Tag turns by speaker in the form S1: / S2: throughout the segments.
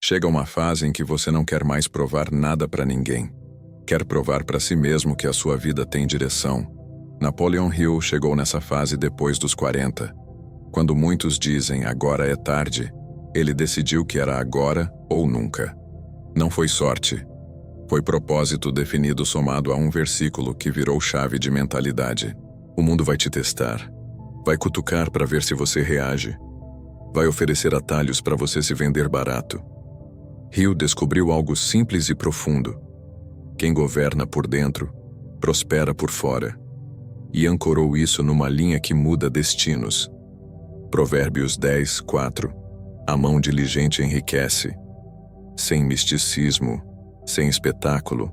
S1: Chega uma fase em que você não quer mais provar nada para ninguém. Quer provar para si mesmo que a sua vida tem direção. Napoleon Hill chegou nessa fase depois dos 40. Quando muitos dizem agora é tarde, ele decidiu que era agora ou nunca. Não foi sorte. Foi propósito definido somado a um versículo que virou chave de mentalidade. O mundo vai te testar. Vai cutucar para ver se você reage. Vai oferecer atalhos para você se vender barato. Hill descobriu algo simples e profundo. Quem governa por dentro, prospera por fora. E ancorou isso numa linha que muda destinos. Provérbios 10, 4. A mão diligente enriquece. Sem misticismo, sem espetáculo,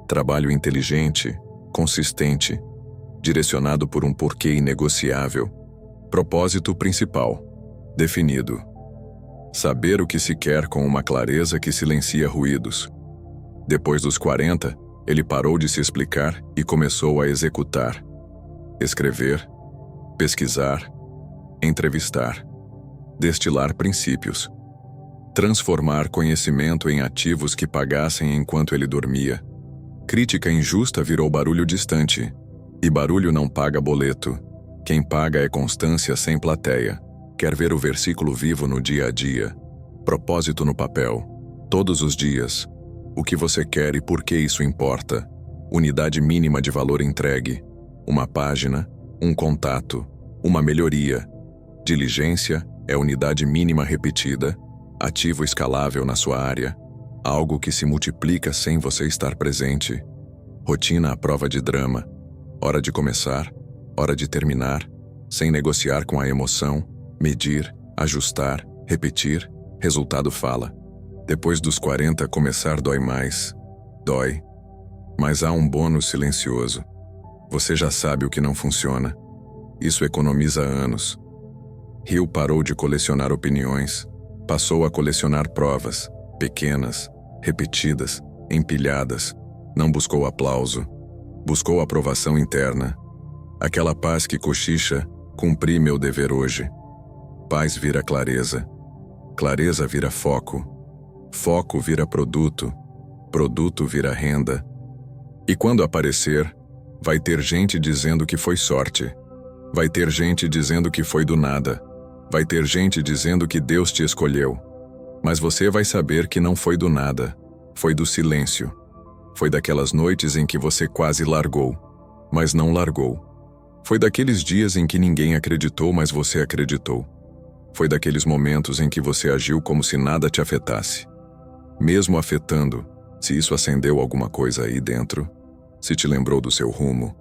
S1: trabalho inteligente, consistente, direcionado por um porquê inegociável. Propósito principal, definido. Saber o que se quer com uma clareza que silencia ruídos. Depois dos 40, ele parou de se explicar e começou a executar. Escrever, pesquisar, entrevistar, destilar princípios, transformar conhecimento em ativos que pagassem enquanto ele dormia. Crítica injusta virou barulho distante, e barulho não paga boleto. Quem paga é constância sem plateia. Quer ver o versículo vivo no dia a dia? Propósito no papel. Todos os dias. O que você quer e por que isso importa? Unidade mínima de valor entregue. Uma página, um contato, uma melhoria. Diligência é unidade mínima repetida, ativo escalável na sua área, algo que se multiplica sem você estar presente. Rotina à prova de drama. Hora de começar, hora de terminar, sem negociar com a emoção, medir, ajustar, repetir, resultado fala. Depois dos 40 começar dói mais. Dói. Mas há um bônus silencioso. Você já sabe o que não funciona. Isso economiza anos. Hill parou de colecionar opiniões. Passou a colecionar provas, pequenas, repetidas, empilhadas. Não buscou aplauso. Buscou aprovação interna. Aquela paz que cochicha, cumpri meu dever hoje. Paz vira clareza. Clareza vira foco. Foco vira produto. Produto vira renda. E quando aparecer, vai ter gente dizendo que foi sorte. Vai ter gente dizendo que foi do nada. Vai ter gente dizendo que Deus te escolheu. Mas você vai saber que não foi do nada. Foi do silêncio. Foi daquelas noites em que você quase largou, mas não largou. Foi daqueles dias em que ninguém acreditou, mas você acreditou. Foi daqueles momentos em que você agiu como se nada te afetasse. Mesmo afetando, se isso acendeu alguma coisa aí dentro, se te lembrou do seu rumo,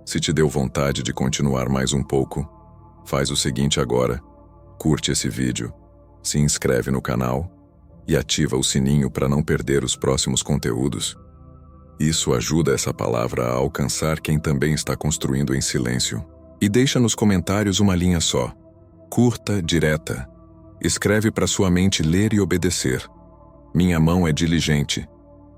S1: se te deu vontade de continuar mais um pouco, faz o seguinte agora. Curte esse vídeo, se inscreve no canal e ativa o sininho para não perder os próximos conteúdos. Isso ajuda essa palavra a alcançar quem também está construindo em silêncio. E deixa nos comentários uma linha só. Curta, direta. Escreve para sua mente ler e obedecer. Minha mão é diligente.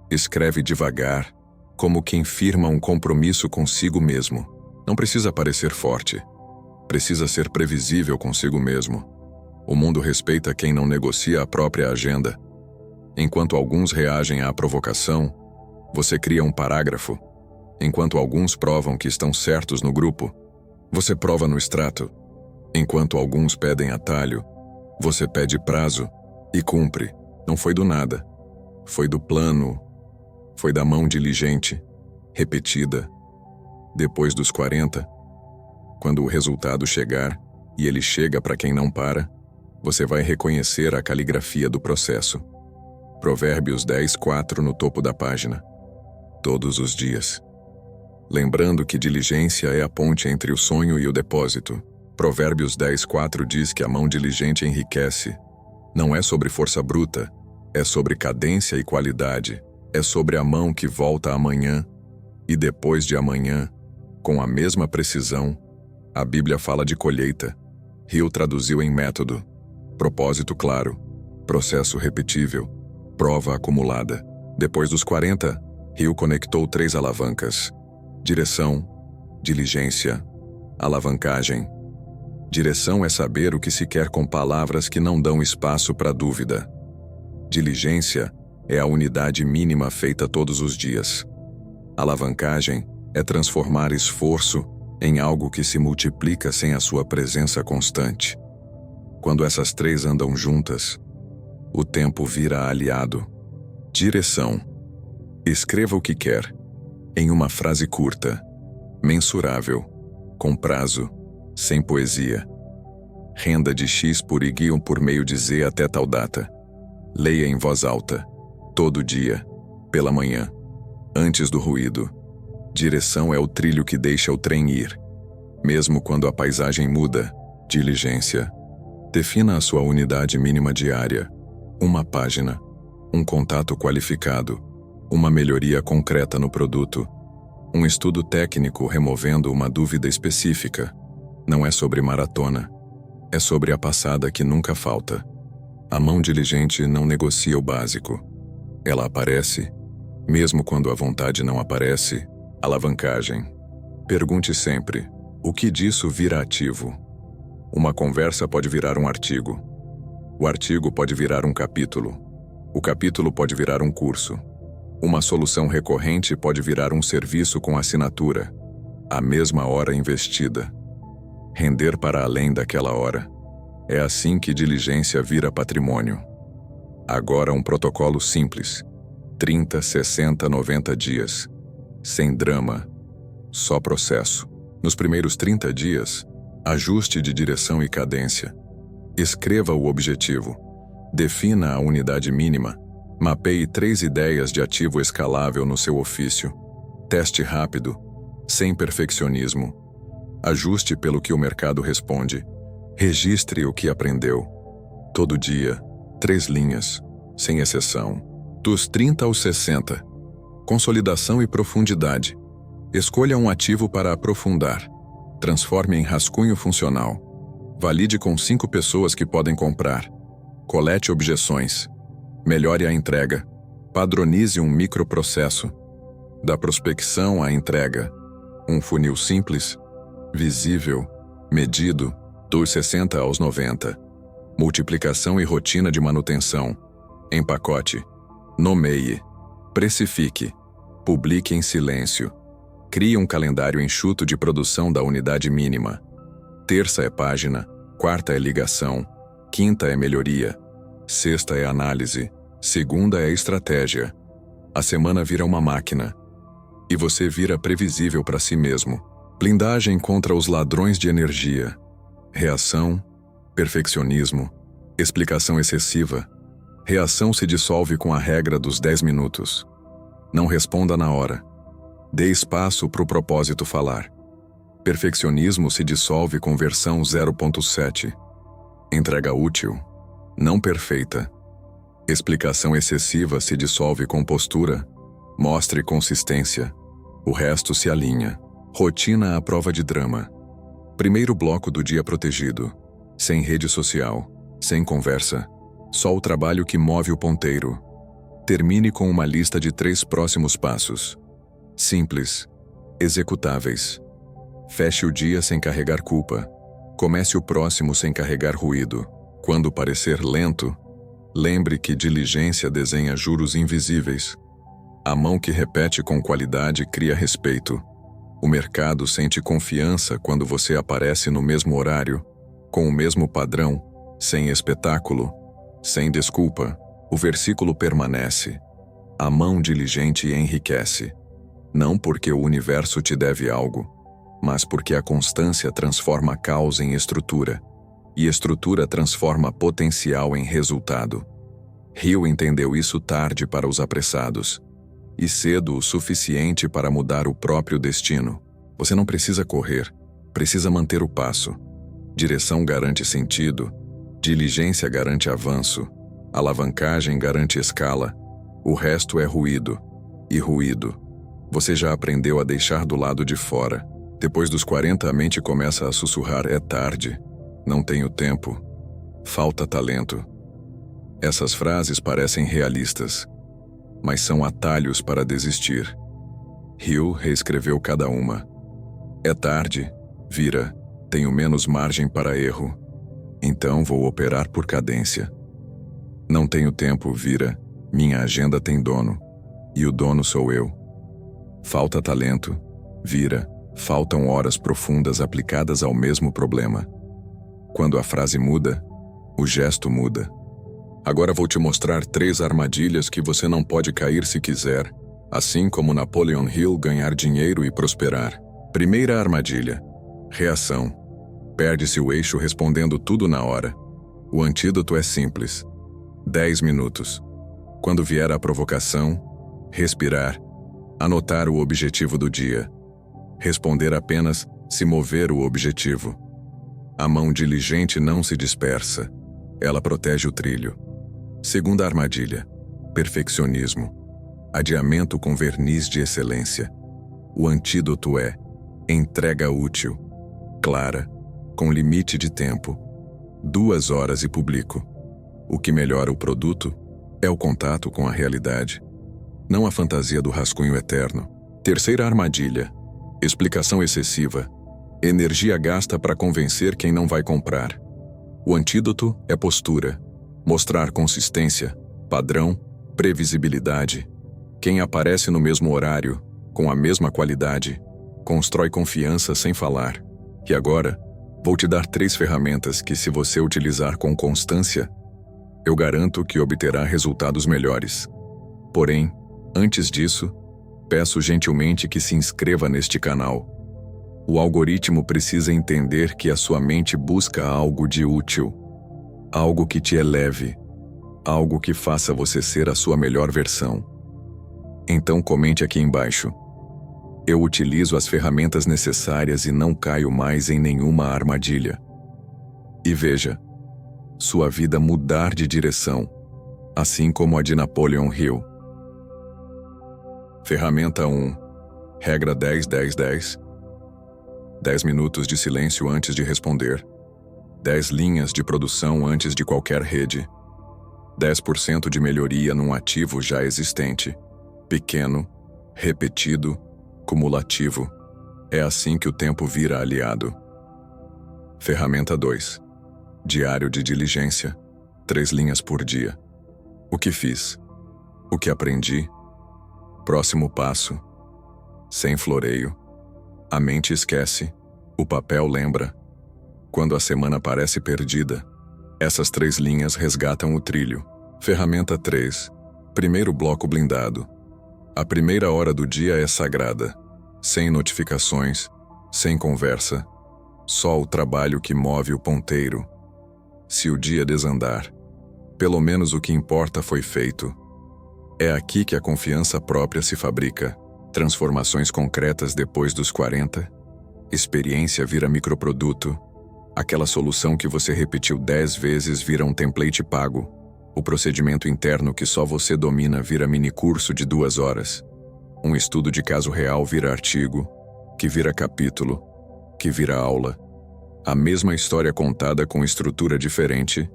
S1: Escreve devagar, como quem firma um compromisso consigo mesmo. Não precisa parecer forte. Precisa ser previsível consigo mesmo. O mundo respeita quem não negocia a própria agenda. Enquanto alguns reagem à provocação, você cria um parágrafo. Enquanto alguns provam que estão certos no grupo, você prova no extrato. Enquanto alguns pedem atalho, você pede prazo e cumpre. Não foi do nada. Foi do plano. Foi da mão diligente, repetida. Depois dos 40, quando o resultado chegar, e ele chega para quem não para, você vai reconhecer a caligrafia do processo. Provérbios 10, 4 no topo da página. Todos os dias. Lembrando que diligência é a ponte entre o sonho e o depósito. Provérbios 10, 4 diz que a mão diligente enriquece. Não é sobre força bruta, é sobre cadência e qualidade. É sobre a mão que volta amanhã e depois de amanhã, com a mesma precisão. A Bíblia fala de colheita. Hill traduziu em método. Propósito claro. Processo repetível. Prova acumulada. Depois dos 40, Hill conectou 3 alavancas. Direção, diligência, alavancagem. Direção é saber o que se quer com palavras que não dão espaço para dúvida. Diligência é a unidade mínima feita todos os dias. Alavancagem é transformar esforço em algo que se multiplica sem a sua presença constante. Quando essas três andam juntas, o tempo vira aliado. Direção. Escreva o que quer, em uma frase curta, mensurável, com prazo, sem poesia. Renda de X por Y por meio de Z até tal data. Leia em voz alta, todo dia, pela manhã, antes do ruído. Direção é o trilho que deixa o trem ir. Mesmo quando a paisagem muda, diligência. Defina a sua unidade mínima diária. Uma página, um contato qualificado, uma melhoria concreta no produto, um estudo técnico removendo uma dúvida específica. Não é sobre maratona, é sobre a passada que nunca falta. A mão diligente não negocia o básico. Ela aparece, mesmo quando a vontade não aparece. Alavancagem. Pergunte sempre, o que disso vira ativo? Uma conversa pode virar um artigo. O artigo pode virar um capítulo. O capítulo pode virar um curso. Uma solução recorrente pode virar um serviço com assinatura. A mesma hora investida. Render para além daquela hora. É assim que diligência vira patrimônio. Agora um protocolo simples. 30, 60, 90 dias. Sem drama. Só processo. Nos primeiros 30 dias, ajuste de direção e cadência. Escreva o objetivo. Defina a unidade mínima. Mapeie 3 ideias de ativo escalável no seu ofício. Teste rápido, sem perfeccionismo. Ajuste pelo que o mercado responde. Registre o que aprendeu. Todo dia, 3 linhas, sem exceção. Dos 30 aos 60. Consolidação e profundidade. Escolha um ativo para aprofundar. Transforme em rascunho funcional. Valide com 5 pessoas que podem comprar. Colete objeções. Melhore a entrega. Padronize um microprocesso. Da prospecção à entrega. Um funil simples, visível, medido, dos 60 aos 90. Multiplicação e rotina de manutenção. Empacote. Nomeie. Precifique. Publique em silêncio. Crie um calendário enxuto de produção da unidade mínima. Terça é página, quarta é ligação, quinta é melhoria, sexta é análise, segunda é estratégia. A semana vira uma máquina. E você vira previsível para si mesmo. Blindagem contra os ladrões de energia. Reação, perfeccionismo, explicação excessiva. Reação se dissolve com a regra dos 10 minutos. Não responda na hora. Dê espaço para o propósito falar. Perfeccionismo se dissolve com versão 0.7. Entrega útil, não perfeita. Explicação excessiva se dissolve com postura. Mostre consistência. O resto se alinha. Rotina à prova de drama. Primeiro bloco do dia protegido. Sem rede social, sem conversa. Só o trabalho que move o ponteiro. Termine com uma lista de 3 próximos passos. Simples. Executáveis. Feche o dia sem carregar culpa. Comece o próximo sem carregar ruído. Quando parecer lento, lembre que diligência desenha juros invisíveis. A mão que repete com qualidade cria respeito. O mercado sente confiança quando você aparece no mesmo horário, com o mesmo padrão, sem espetáculo, sem desculpa. O versículo permanece. A mão diligente enriquece. Não porque o universo te deve algo, mas porque a constância transforma causa em estrutura, e estrutura transforma potencial em resultado. Hill entendeu isso tarde para os apressados, e cedo o suficiente para mudar o próprio destino. Você não precisa correr, precisa manter o passo. Direção garante sentido, diligência garante avanço, alavancagem garante escala, o resto é ruído, e ruído você já aprendeu a deixar do lado de fora. Depois dos 40 a mente começa a sussurrar: é tarde, não tenho tempo, falta talento. Essas frases parecem realistas, mas são atalhos para desistir. Hill reescreveu cada uma. É tarde, vira, tenho menos margem para erro, então vou operar por cadência. Não tenho tempo, vira. Minha agenda tem dono. E o dono sou eu. Falta talento, vira. Faltam horas profundas aplicadas ao mesmo problema. Quando a frase muda, o gesto muda. Agora vou te mostrar 3 armadilhas que você não pode cair se quiser, assim como Napoleon Hill ganhar dinheiro e prosperar. Primeira armadilha: reação. Perde-se o eixo respondendo tudo na hora. O antídoto é simples: 10 minutos. Quando vier a provocação, respirar, anotar o objetivo do dia. Responder apenas se mover o objetivo. A mão diligente não se dispersa. Ela protege o trilho. Segunda armadilha: perfeccionismo. Adiamento com verniz de excelência. O antídoto é entrega útil, clara, com limite de tempo. 2 horas e publico. O que melhora o produto é o contato com a realidade, não a fantasia do rascunho eterno. Terceira armadilha: explicação excessiva. Energia gasta para convencer quem não vai comprar. O antídoto é postura. Mostrar consistência, padrão, previsibilidade. Quem aparece no mesmo horário, com a mesma qualidade, constrói confiança sem falar. E agora, vou te dar 3 ferramentas que, se você utilizar com constância, eu garanto que obterá resultados melhores. Porém, antes disso, peço gentilmente que se inscreva neste canal. O algoritmo precisa entender que a sua mente busca algo de útil, algo que te eleve, algo que faça você ser a sua melhor versão. Então comente aqui embaixo: eu utilizo as ferramentas necessárias e não caio mais em nenhuma armadilha. E veja, sua vida mudar de direção, assim como a de Napoleon Hill. Ferramenta 1. Regra 10-10-10. 10 minutos de silêncio antes de responder. 10 linhas de produção antes de qualquer rede. 10% de melhoria num ativo já existente. Pequeno, repetido, cumulativo. É assim que o tempo vira aliado. Ferramenta 2. Diário de diligência. 3 linhas por dia. O que fiz? O que aprendi? Próximo passo. Sem floreio. A mente esquece. O papel lembra. Quando a semana parece perdida, essas 3 linhas resgatam o trilho. Ferramenta 3. Primeiro bloco blindado. A primeira hora do dia é sagrada. Sem notificações, sem conversa. Só o trabalho que move o ponteiro. Se o dia desandar, pelo menos o que importa foi feito. É aqui que a confiança própria se fabrica. Transformações concretas depois dos 40. Experiência vira microproduto. Aquela solução que você repetiu 10 vezes vira um template pago. O procedimento interno que só você domina vira minicurso de 2 horas. Um estudo de caso real vira artigo, que vira capítulo, que vira aula. A mesma história contada com estrutura diferente,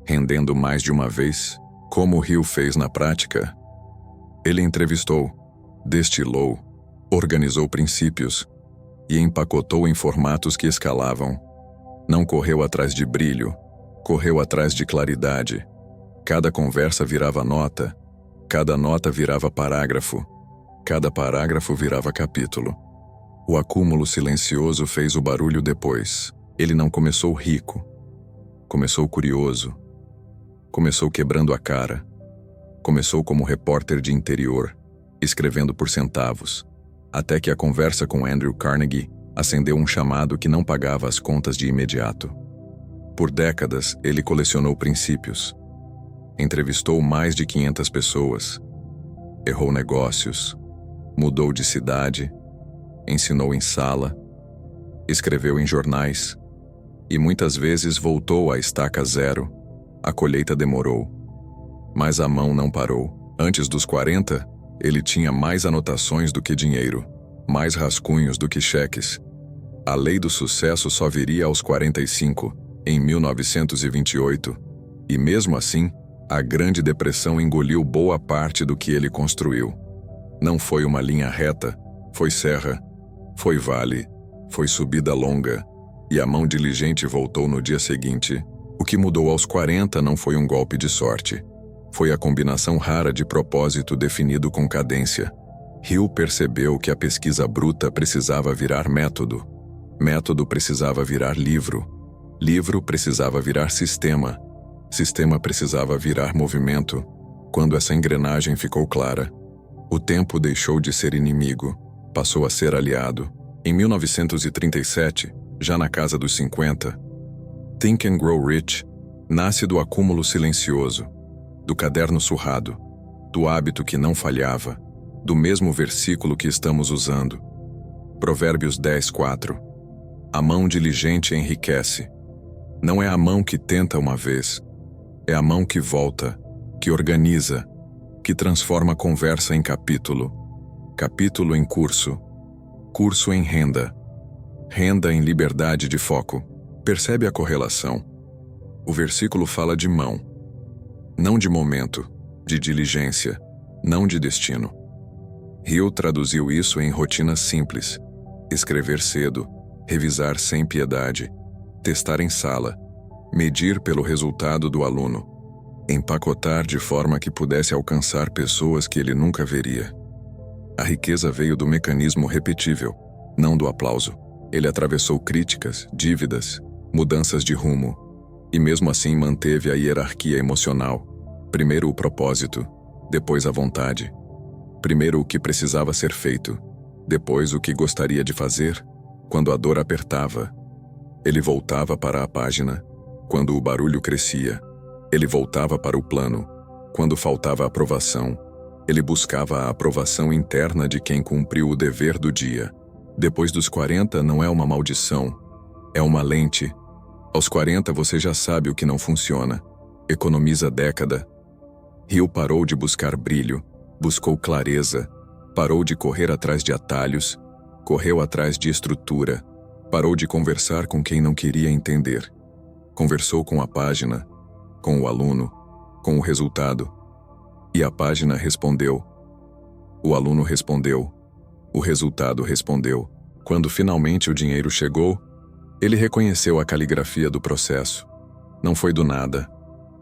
S1: rendendo mais de uma vez, como o Hill fez na prática. Ele entrevistou, destilou, organizou princípios e empacotou em formatos que escalavam. Não correu atrás de brilho, correu atrás de claridade. Cada conversa virava nota, cada nota virava parágrafo, cada parágrafo virava capítulo. O acúmulo silencioso fez o barulho depois. Ele não começou rico, começou curioso, começou quebrando a cara, começou como repórter de interior, escrevendo por centavos, até que a conversa com Andrew Carnegie acendeu um chamado que não pagava as contas de imediato. Por décadas, ele colecionou princípios. Entrevistou mais de 500 pessoas. Errou negócios. Mudou de cidade. Ensinou em sala. Escreveu em jornais. E muitas vezes voltou à estaca zero. A colheita demorou. Mas a mão não parou. Antes dos 40, ele tinha mais anotações do que dinheiro. Mais rascunhos do que cheques. A lei do sucesso só viria aos 45, em 1928. E mesmo assim, a Grande Depressão engoliu boa parte do que ele construiu. Não foi uma linha reta, foi serra, foi vale, foi subida longa, e a mão diligente voltou no dia seguinte. O que mudou aos 40 não foi um golpe de sorte, Foi a combinação rara de propósito definido com cadência. Hill percebeu que a pesquisa bruta precisava virar método. Método precisava virar livro. Livro precisava virar sistema. Sistema precisava virar movimento. Quando essa engrenagem ficou clara, o tempo deixou de ser inimigo, passou a ser aliado. Em 1937, já na casa dos 50, Think and Grow Rich nasce do acúmulo silencioso, do caderno surrado, do hábito que não falhava, do mesmo versículo que estamos usando. Provérbios 10:4. A mão diligente enriquece. Não é a mão que tenta uma vez, é a mão que volta, que organiza, que transforma a conversa em capítulo, capítulo em curso, curso em renda, renda em liberdade de foco. Percebe a correlação? O versículo fala de mão, não de momento, de diligência, não de destino. Hill traduziu isso em rotinas simples: escrever cedo, revisar sem piedade, testar em sala, medir pelo resultado do aluno, empacotar de forma que pudesse alcançar pessoas que ele nunca veria. A riqueza veio do mecanismo repetível, não do aplauso. Ele atravessou críticas, dívidas, mudanças de rumo, e mesmo assim manteve a hierarquia emocional. Primeiro o propósito, depois a vontade. Primeiro o que precisava ser feito, depois o que gostaria de fazer. Quando a dor apertava, ele voltava para a página. Quando o barulho crescia, ele voltava para o plano. Quando faltava aprovação, ele buscava a aprovação interna de quem cumpriu o dever do dia. Depois dos 40 não é uma maldição, é uma lente. Aos 40 você já sabe o que não funciona. Economiza década. Hill parou de buscar brilho, buscou clareza, parou de correr atrás de atalhos, correu atrás de estrutura, parou de conversar com quem não queria entender. Conversou com a página, com o aluno, com o resultado. E a página respondeu. O aluno respondeu. O resultado respondeu. Quando finalmente o dinheiro chegou, ele reconheceu a caligrafia do processo. Não foi do nada,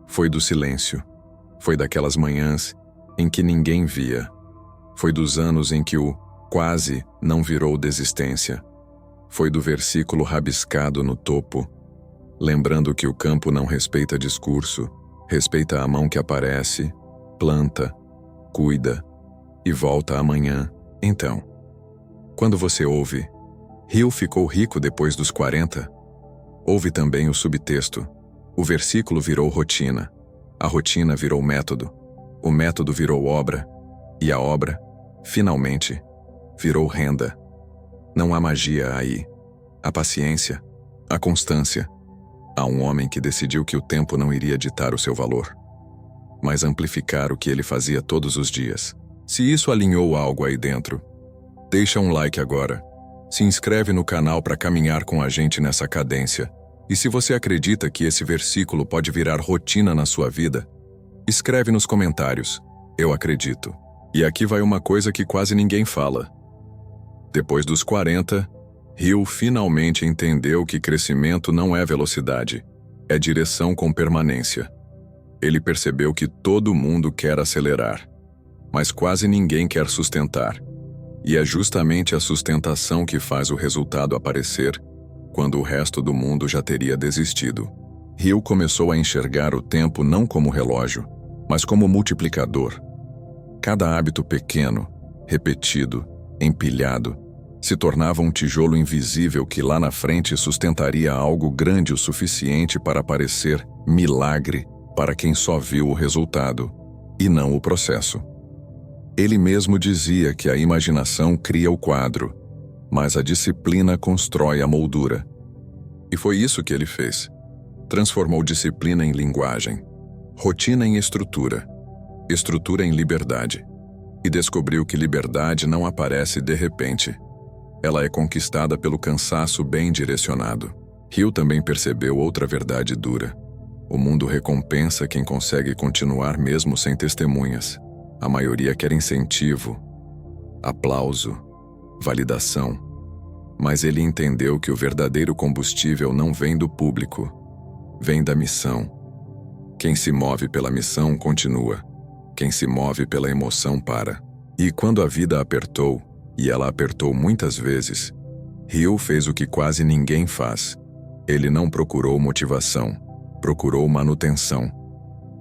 S1: foi do silêncio. Foi daquelas manhãs em que ninguém via. Foi dos anos em que o quase não virou desistência. Foi do versículo rabiscado no topo, lembrando que o campo não respeita discurso, respeita a mão que aparece, planta, cuida e volta amanhã. Então, quando você ouve, Hill ficou rico depois dos 40, ouve também o subtexto. O versículo virou rotina, a rotina virou método, o método virou obra, e a obra, finalmente, virou renda. Não há magia aí. Há paciência, há constância. Há um homem que decidiu que o tempo não iria ditar o seu valor, mas amplificar o que ele fazia todos os dias. Se isso alinhou algo aí dentro, deixa um like agora. Se inscreve no canal para caminhar com a gente nessa cadência. E se você acredita que esse versículo pode virar rotina na sua vida, escreve nos comentários: eu acredito. E aqui vai uma coisa que quase ninguém fala. Depois dos 40, Hill finalmente entendeu que crescimento não é velocidade, é direção com permanência. Ele percebeu que todo mundo quer acelerar, mas quase ninguém quer sustentar. E é justamente a sustentação que faz o resultado aparecer, quando o resto do mundo já teria desistido. Hill começou a enxergar o tempo não como relógio, mas como multiplicador. Cada hábito pequeno, repetido, empilhado, se tornava um tijolo invisível que lá na frente sustentaria algo grande o suficiente para parecer milagre para quem só viu o resultado, e não o processo. Ele mesmo dizia que a imaginação cria o quadro, mas a disciplina constrói a moldura. E foi isso que ele fez. Transformou disciplina em linguagem, rotina em estrutura, estrutura em liberdade. E descobriu que liberdade não aparece de repente. Ela é conquistada pelo cansaço bem direcionado. Hill também percebeu outra verdade dura. O mundo recompensa quem consegue continuar mesmo sem testemunhas. A maioria quer incentivo, aplauso, validação. Mas ele entendeu que o verdadeiro combustível não vem do público, vem da missão. Quem se move pela missão continua. Quem se move pela emoção para. E quando a vida apertou, e ela apertou muitas vezes, Hill fez o que quase ninguém faz. Ele não procurou motivação, procurou manutenção.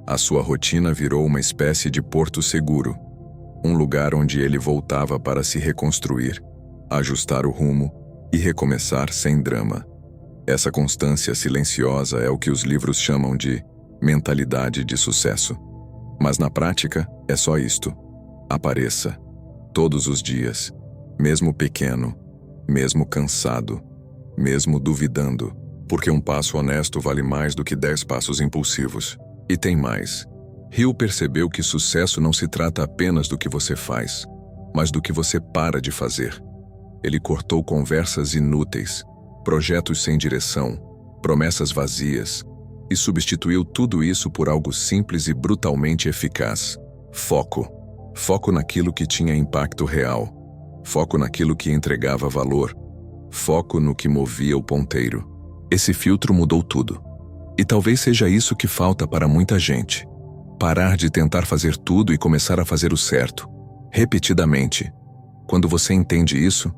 S1: A sua rotina virou uma espécie de porto seguro, um lugar onde ele voltava para se reconstruir, ajustar o rumo e recomeçar sem drama. Essa constância silenciosa é o que os livros chamam de mentalidade de sucesso. Mas na prática, é só isto. Apareça, todos os dias, mesmo pequeno, mesmo cansado, mesmo duvidando, porque um passo honesto vale mais do que 10 passos impulsivos. E tem mais. Hill percebeu que sucesso não se trata apenas do que você faz, mas do que você para de fazer. Ele cortou conversas inúteis, projetos sem direção, promessas vazias, e substituiu tudo isso por algo simples e brutalmente eficaz. Foco. Foco naquilo que tinha impacto real. Foco naquilo que entregava valor. Foco no que movia o ponteiro. Esse filtro mudou tudo. E talvez seja isso que falta para muita gente. Parar de tentar fazer tudo e começar a fazer o certo, repetidamente. Quando você entende isso,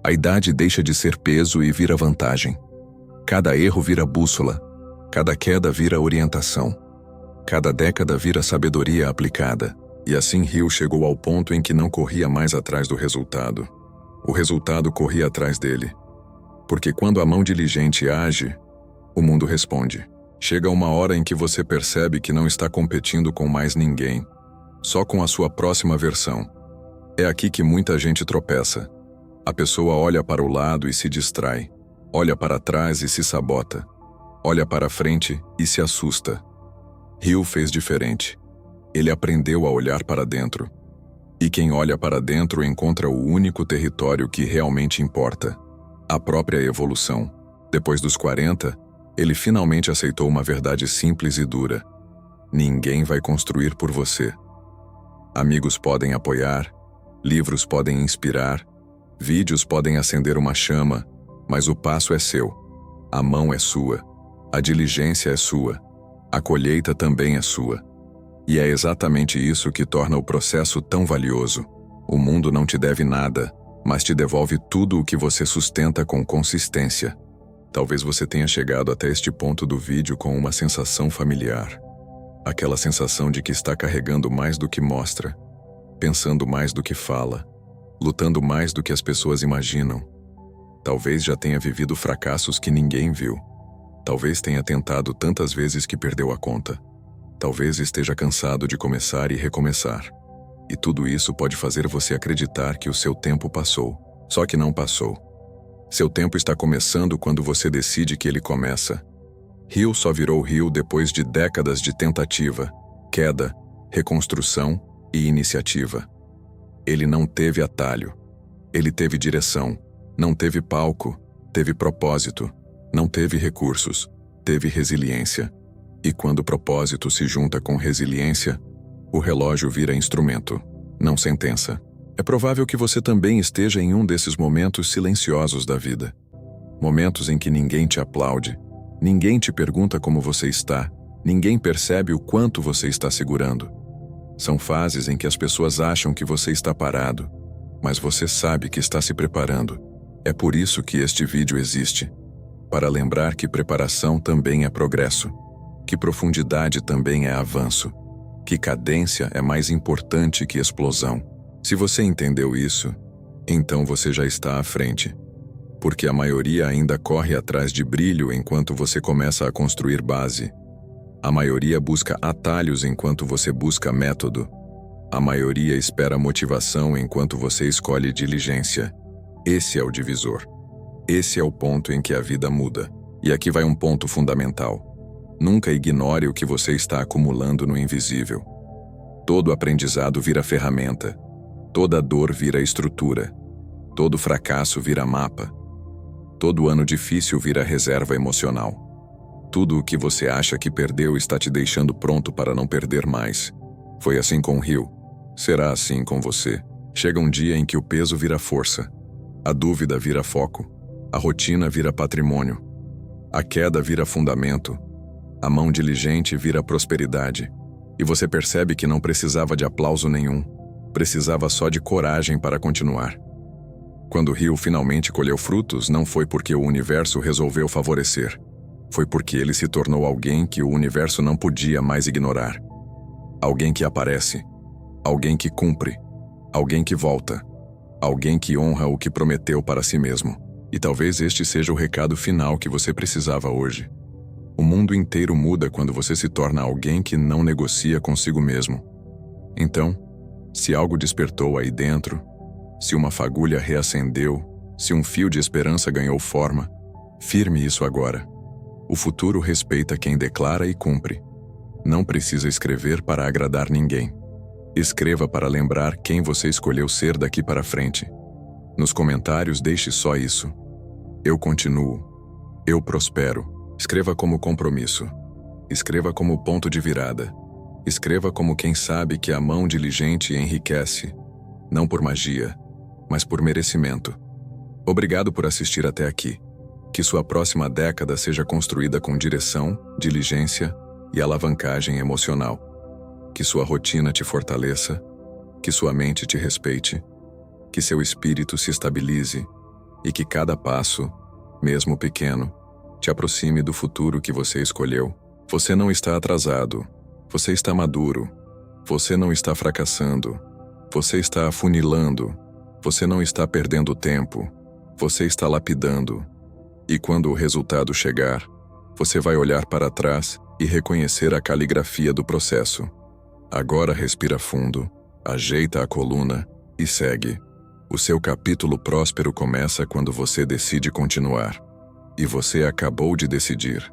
S1: a idade deixa de ser peso e vira vantagem. Cada erro vira bússola, cada queda vira orientação, cada década vira sabedoria aplicada. E assim Hill chegou ao ponto em que não corria mais atrás do resultado. O resultado corria atrás dele. Porque quando a mão diligente age, o mundo responde. Chega uma hora em que você percebe que não está competindo com mais ninguém, só com a sua próxima versão. É aqui que muita gente tropeça. A pessoa olha para o lado e se distrai, olha para trás e se sabota, olha para frente e se assusta. Hill fez diferente. Ele aprendeu a olhar para dentro. E quem olha para dentro encontra o único território que realmente importa: a própria evolução. Depois dos 40, ele finalmente aceitou uma verdade simples e dura. Ninguém vai construir por você. Amigos podem apoiar, livros podem inspirar, vídeos podem acender uma chama, mas o passo é seu. A mão é sua. A diligência é sua. A colheita também é sua. E é exatamente isso que torna o processo tão valioso. O mundo não te deve nada, mas te devolve tudo o que você sustenta com consistência. Talvez você tenha chegado até este ponto do vídeo com uma sensação familiar. Aquela sensação de que está carregando mais do que mostra, pensando mais do que fala, lutando mais do que as pessoas imaginam. Talvez já tenha vivido fracassos que ninguém viu. Talvez tenha tentado tantas vezes que perdeu a conta. Talvez esteja cansado de começar e recomeçar. E tudo isso pode fazer você acreditar que o seu tempo passou. Só que não passou. Seu tempo está começando quando você decide que ele começa. Hill só virou Hill depois de décadas de tentativa, queda, reconstrução e iniciativa. Ele não teve atalho. Ele teve direção. Não teve palco. Teve propósito. Não teve recursos. Teve resiliência. E quando o propósito se junta com resiliência, o relógio vira instrumento, não sentença. É provável que você também esteja em um desses momentos silenciosos da vida. Momentos em que ninguém te aplaude, ninguém te pergunta como você está, ninguém percebe o quanto você está segurando. São fases em que as pessoas acham que você está parado, mas você sabe que está se preparando. É por isso que este vídeo existe. Para lembrar que preparação também é progresso, que profundidade também é avanço, que cadência é mais importante que explosão. Se você entendeu isso, então você já está à frente. Porque a maioria ainda corre atrás de brilho enquanto você começa a construir base. A maioria busca atalhos enquanto você busca método. A maioria espera motivação enquanto você escolhe diligência. Esse é o divisor. Esse é o ponto em que a vida muda. E aqui vai um ponto fundamental. Nunca ignore o que você está acumulando no invisível. Todo aprendizado vira ferramenta. Toda dor vira estrutura. Todo fracasso vira mapa. Todo ano difícil vira reserva emocional. Tudo o que você acha que perdeu está te deixando pronto para não perder mais. Foi assim com Hill. Será assim com você. Chega um dia em que o peso vira força. A dúvida vira foco. A rotina vira patrimônio. A queda vira fundamento. A mão diligente vira prosperidade, e você percebe que não precisava de aplauso nenhum, precisava só de coragem para continuar. Quando Rio finalmente colheu frutos, não foi porque o universo resolveu favorecer, foi porque ele se tornou alguém que o universo não podia mais ignorar. Alguém que aparece, alguém que cumpre, alguém que volta, alguém que honra o que prometeu para si mesmo. E talvez este seja o recado final que você precisava hoje. O mundo inteiro muda quando você se torna alguém que não negocia consigo mesmo. Então, se algo despertou aí dentro, se uma fagulha reacendeu, se um fio de esperança ganhou forma, firme isso agora. O futuro respeita quem declara e cumpre. Não precisa escrever para agradar ninguém. Escreva para lembrar quem você escolheu ser daqui para frente. Nos comentários deixe só isso. Eu continuo. Eu prospero. Escreva como compromisso. Escreva como ponto de virada. Escreva como quem sabe que a mão diligente enriquece, não por magia, mas por merecimento. Obrigado por assistir até aqui. Que sua próxima década seja construída com direção, diligência e alavancagem emocional. Que sua rotina te fortaleça, que sua mente te respeite, que seu espírito se estabilize e que cada passo, mesmo pequeno, te aproxime do futuro que você escolheu. Você não está atrasado, você está maduro, você não está fracassando, você está afunilando, você não está perdendo tempo, você está lapidando. E quando o resultado chegar, você vai olhar para trás e reconhecer a caligrafia do processo. Agora respira fundo, ajeita a coluna e segue. O seu capítulo próspero começa quando você decide continuar. E você acabou de decidir.